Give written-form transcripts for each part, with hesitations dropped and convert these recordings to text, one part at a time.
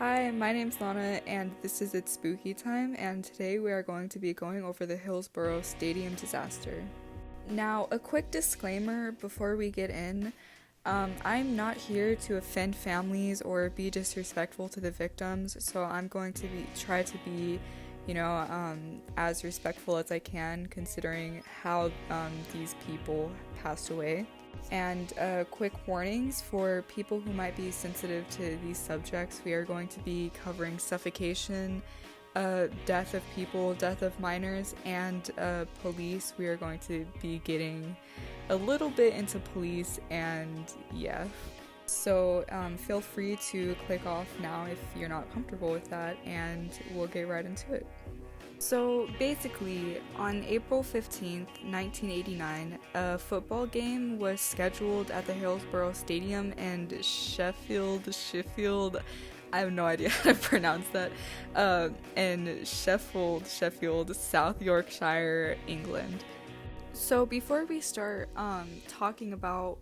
Hi, my name's Lana, and this is It's Spooky Time, and today we are going to be going over the Hillsborough Stadium disaster. Now, a quick disclaimer before we get in. I'm not here to offend families or be disrespectful to the victims, so I'm going to try to be, as respectful as I can, considering how these people passed away. And quick warnings for people who might be sensitive to these subjects. We are going to be covering suffocation, death of people, death of minors, and police. We are going to be getting a little bit into police, and yeah. So feel free to click off now if you're not comfortable with that, and we'll get right into it. So basically, on April 15th, 1989, a football game was scheduled at the Hillsborough Stadium in Sheffield, I have no idea how to pronounce that, in Sheffield, South Yorkshire, England. So before we start talking about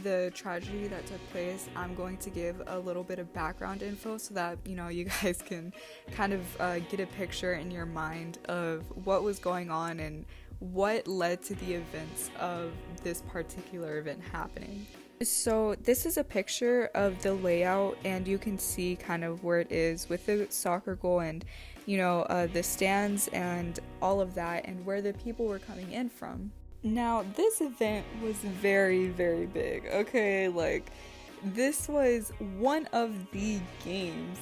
the tragedy that took place, I'm going to give a little bit of background info so that, you guys can kind of get a picture in your mind of what was going on and what led to the events of this particular event happening. So this is a picture of the layout, and you can see kind of where it is with the soccer goal and, the stands and all of that, and where the people were coming in from. Now, this event was very, very big, okay? This was one of the games,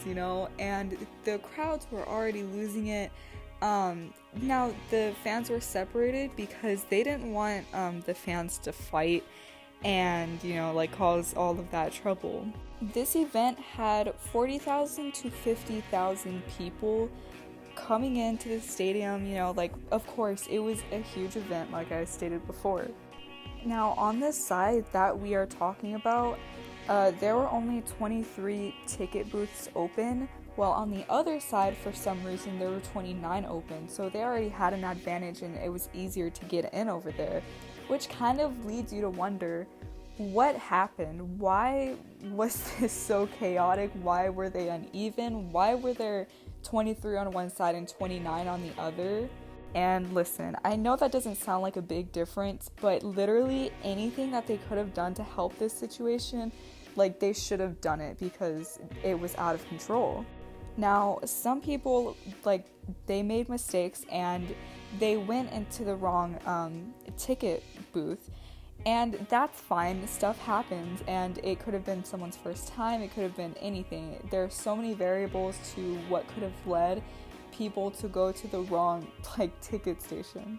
and the crowds were already losing it. Now, the fans were separated because they didn't want the fans to fight and, cause all of that trouble. This event had 40,000 to 50,000 people coming into the stadium. Of course, it was a huge event, like I stated before. Now, on this side that we are talking about, there were only 23 ticket booths open, while on the other side, for some reason, there were 29 open, so they already had an advantage and it was easier to get in over there, which kind of leads you to wonder, what happened? Why was this so chaotic? Why were they uneven? Why were there 23 on one side and 29 on the other? And listen, I know that doesn't sound like a big difference, but literally anything that they could have done to help this situation, they should have done it because it was out of control. Now, some people, they made mistakes and they went into the wrong ticket booth. And that's fine, stuff happens, and it could have been someone's first time, it could have been anything. There are so many variables to what could have led people to go to the wrong, ticket station.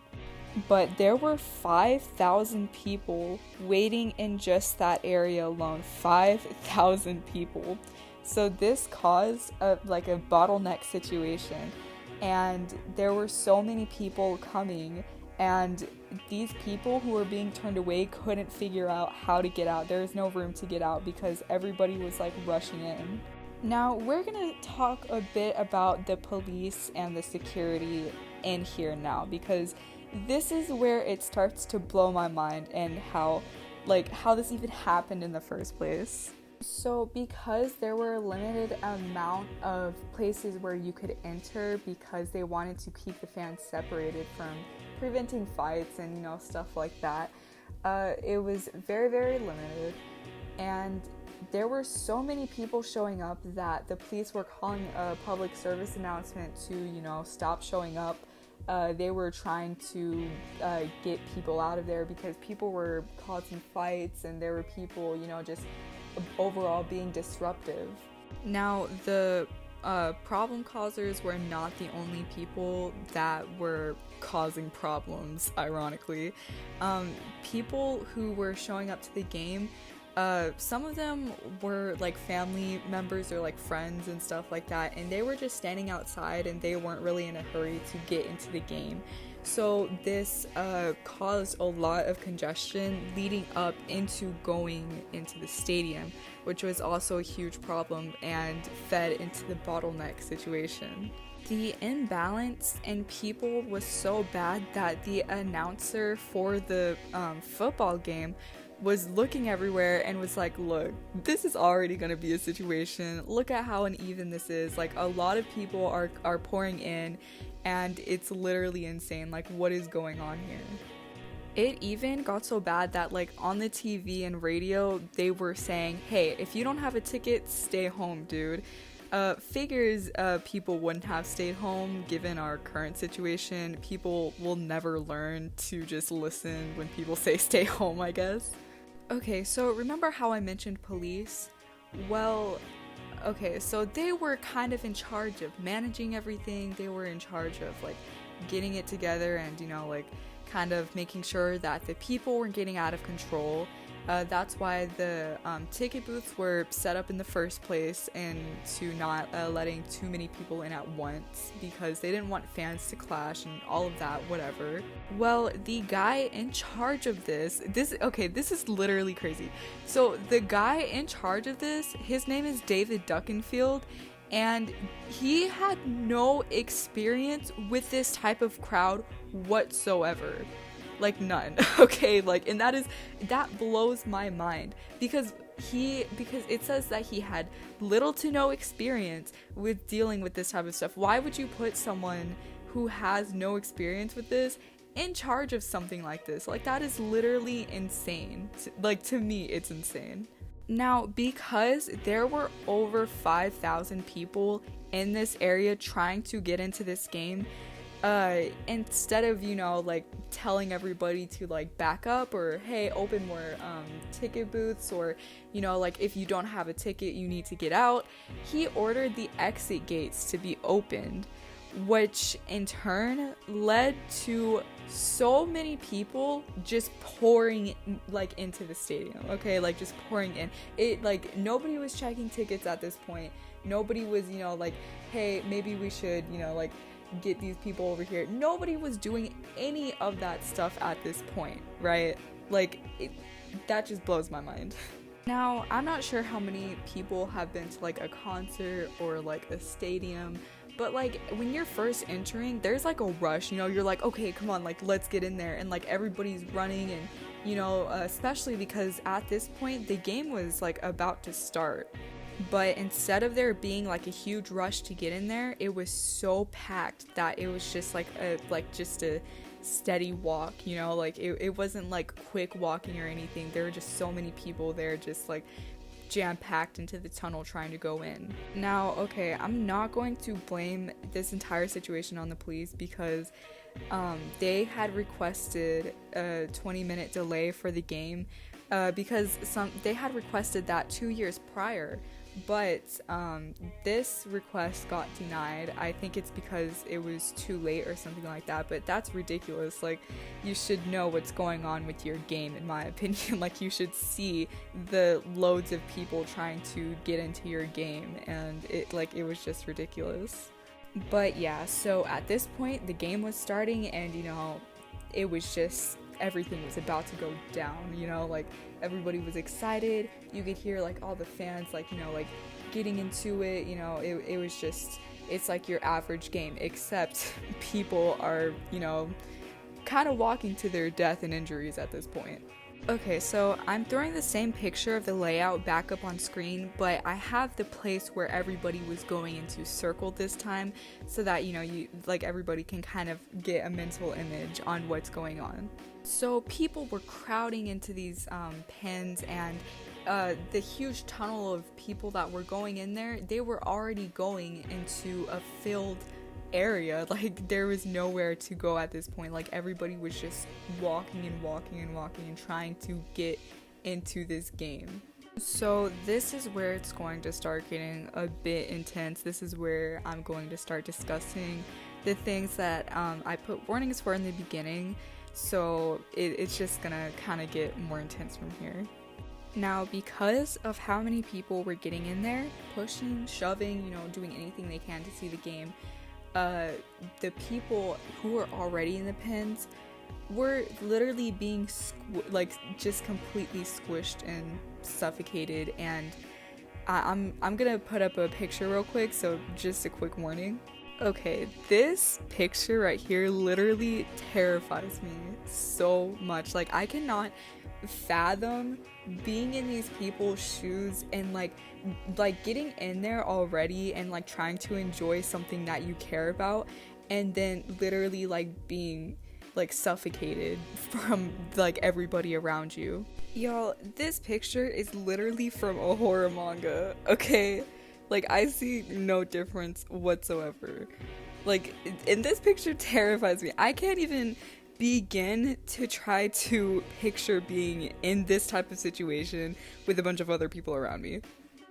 But there were 5,000 people waiting in just that area alone, 5,000 people. So this caused a bottleneck situation, and there were so many people coming, and these people who were being turned away couldn't figure out how to get out. There was no room to get out because everybody was rushing in. Now, we're going to talk a bit about the police and the security in here now, because this is where it starts to blow my mind and how this even happened in the first place. So because there were a limited amount of places where you could enter because they wanted to keep the fans separated from preventing fights and, stuff like that, it was very, very limited. And there were so many people showing up that the police were calling a public service announcement to, stop showing up. They were trying to get people out of there because people were causing fights and there were people, just overall being disruptive. Now, the problem causers were not the only people that were causing problems, ironically. People who were showing up to the game, some of them were family members or friends and stuff like that, and they were just standing outside and they weren't really in a hurry to get into the game. So this caused a lot of congestion leading up into going into the stadium, which was also a huge problem and fed into the bottleneck situation. The imbalance in people was so bad that the announcer for the football game was looking everywhere and was like, look, this is already gonna be a situation. Look at how uneven this is. Like, a lot of people are pouring in, and it's literally insane. Like, what is going on here? It even got so bad that, like, on the TV and radio, they were saying, hey, if you don't have a ticket, stay home, dude. Figures people wouldn't have stayed home given our current situation. People will never learn to just listen when people say stay home, I guess. Okay, so remember how I mentioned police? Well, okay, so they were kind of in charge of managing everything. They were in charge of, like, getting it together and, you know, like, kind of making sure that the people weren't getting out of control. That's why the ticket booths were set up in the first place, and to not letting too many people in at once, because they didn't want fans to clash and all of that, whatever. Well, the guy in charge of this is literally crazy. So the guy in charge of this, his name is David Duckenfield, and he had no experience with this type of crowd whatsoever. Like, none. Okay, like, and that blows my mind, because it says that he had little to no experience with dealing with this type of stuff. Why would you put someone who has no experience with this in charge of something like this? Like, that is literally insane. Like, to me, it's insane. Now, because there were over 5,000 people in this area trying to get into this game, instead of, you know, like, telling everybody to, like, back up, or hey, open more ticket booths, or, you know, like, if you don't have a ticket you need to get out, he ordered the exit gates to be opened, which in turn led to so many people just pouring, like, into the stadium. Okay, like, just pouring in. It, like, nobody was checking tickets at this point. Nobody was, you know, like, hey, maybe we should, you know, like, get these people over here. Nobody was doing any of that stuff at this point, right? Like, that just blows my mind. Now, I'm not sure how many people have been to, like, a concert or, like, a stadium, but, like, when you're first entering, there's, like, a rush, you know, you're like, okay, come on, like, let's get in there, and, like, everybody's running, and, you know, especially because at this point the game was, like, about to start. But instead of there being, like, a huge rush to get in there, it was so packed that it was just like a steady walk, you know, like, it wasn't like quick walking or anything. There were just so many people there, just, like, jam-packed into the tunnel trying to go in. Now, okay, I'm not going to blame this entire situation on the police, because they had requested a 20-minute delay for the game, because they had requested that 2 years prior. But this request got denied. I think it's because it was too late or something like that, but that's ridiculous. Like, you should know what's going on with your game, in my opinion. Like, you should see the loads of people trying to get into your game, and it was just ridiculous. But yeah, so at this point the game was starting, and, you know, it was just, everything was about to go down, you know, like, everybody was excited. You could hear, like, all the fans, like, you know, like, getting into it, you know. It was just, it's like your average game, except people are, you know, kind of walking to their death and injuries at this point. Okay, so I'm throwing the same picture of the layout back up on screen, but I have the place where everybody was going into circled this time, so that, you know, everybody can kind of get a mental image on what's going on. So people were crowding into these pens, and the huge tunnel of people that were going in there, they were already going into a filled area. Like, there was nowhere to go at this point. Like, everybody was just walking and walking and walking and trying to get into this game. So this is where it's going to start getting a bit intense. This is where I'm going to start discussing the things that I put warnings for in the beginning. So it's just gonna kind of get more intense from here. Now, because of how many people were getting in there, pushing, shoving, you know, doing anything they can to see the game, the people who were already in the pens were literally being just completely squished and suffocated. And I'm gonna put up a picture real quick, so just a quick warning. Okay, this picture right here literally terrifies me so much. Like, I cannot fathom being in these people's shoes and like getting in there already and like trying to enjoy something that you care about, and then literally like being like suffocated from like everybody around you. Y'all, this picture is literally from a horror manga, okay? Like, I see no difference whatsoever. Like, and this picture terrifies me. I can't even begin to try to picture being in this type of situation with a bunch of other people around me.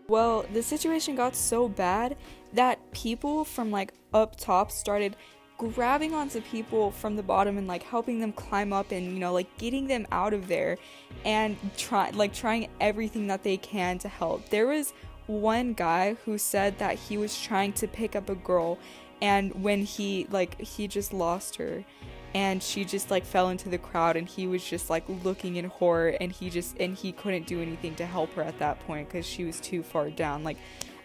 Well, the situation got so bad that people from like up top started grabbing onto people from the bottom and like helping them climb up and, you know, like getting them out of there and trying everything that they can to help. There was one guy who said that he was trying to pick up a girl, and when he just lost her and she just like fell into the crowd, and he was just like looking in horror, and he couldn't do anything to help her at that point because she was too far down. Like,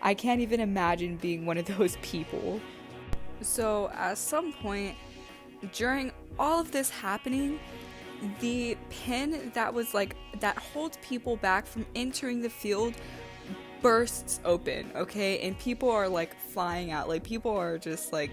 I can't even imagine being one of those people. So at some point during all of this happening, the pin that holds people back from entering the field bursts open, okay? And people are like flying out. Like, people are just like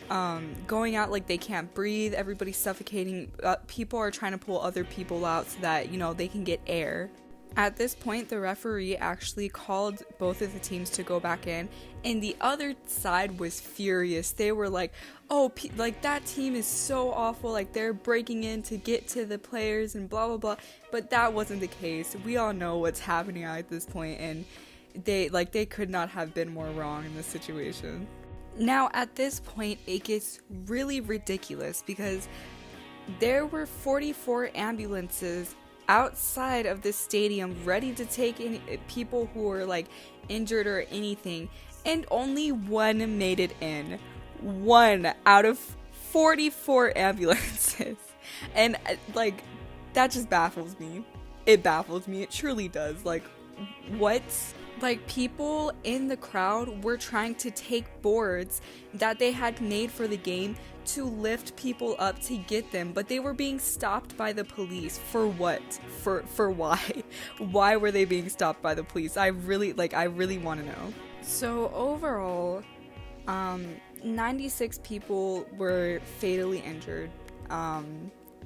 going out like they can't breathe. Everybody's suffocating. People are trying to pull other people out so that, you know, they can get air. At this point, the referee actually called both of the teams to go back in, and the other side was furious. They were like, oh, like, that team is so awful, like, they're breaking in to get to the players and blah, blah, blah. But that wasn't the case. We all know what's happening at this point, and they could not have been more wrong in this situation. Now, at this point, it gets really ridiculous because there were 44 ambulances outside of this stadium ready to take in people who were like injured or anything, and only one made it in. One out of 44 ambulances. And like, that just baffles me. It baffles me. It truly does. Like, what? Like, people in the crowd were trying to take boards that they had made for the game to lift people up to get them, but they were being stopped by the police. For what? For why? Why were they being stopped by the police? I really want to know. So overall, 96 people were fatally injured.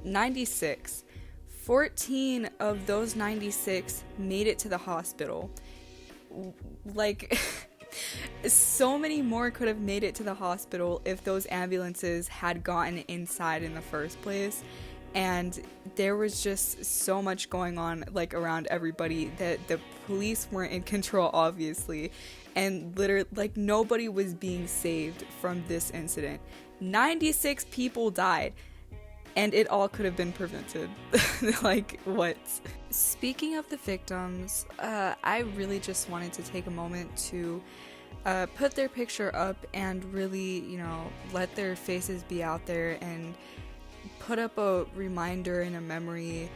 96. 14 of those 96 made it to the hospital. Like, so many more could have made it to the hospital if those ambulances had gotten inside in the first place. And there was just so much going on, like, around everybody that the police weren't in control, obviously. And literally, like, nobody was being saved from this incident. 96 people died. And it all could have been prevented. Like, what? Speaking of the victims, I really just wanted to take a moment to put their picture up and really, you know, let their faces be out there and put up a reminder and a memory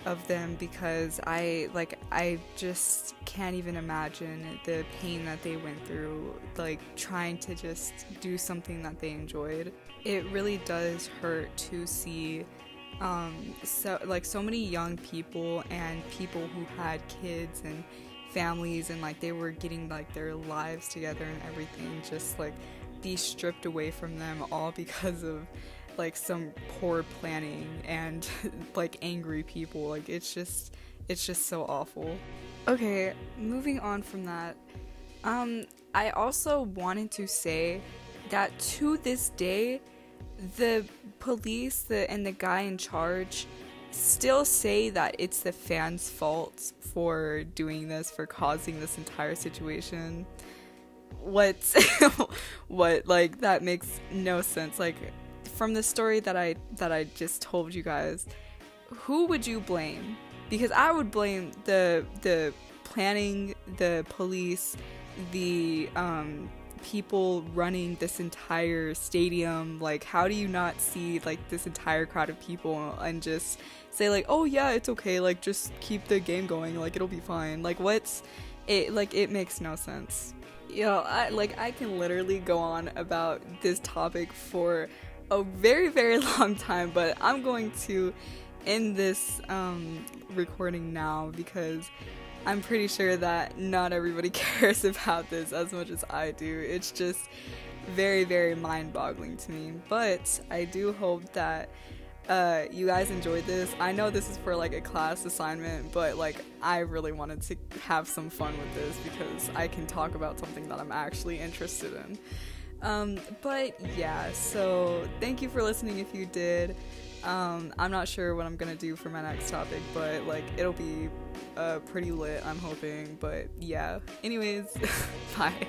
of them, because I just can't even imagine the pain that they went through, like, trying to just do something that they enjoyed. It really does hurt to see so many young people and people who had kids and families, and like they were getting like their lives together and everything, just like be stripped away from them, all because of like some poor planning and like angry people. Like, it's just so awful. Okay, moving on from that, I also wanted to say that to this day, the police and the guy in charge still say that it's the fans' fault for doing this, for causing this entire situation. What? What? Like, that makes no sense. Like, from the story that I just told you guys, who would you blame? Because I would blame the planning, the police, the people running this entire stadium. Like, how do you not see like this entire crowd of people and just say like, oh yeah, it's okay, like just keep the game going, like it'll be fine? Like, what's it? Like, it makes no sense. I can literally go on about this topic for a very, very long time, but I'm going to end this recording now because I'm pretty sure that not everybody cares about this as much as I do. It's just very, very mind-boggling to me. But I do hope that you guys enjoyed this. I know this is for like a class assignment, but like I really wanted to have some fun with this because I can talk about something that I'm actually interested in. But yeah, so thank you for listening if you did. I'm not sure what I'm gonna do for my next topic, but like it'll be pretty lit, I'm hoping. But yeah, anyways, bye.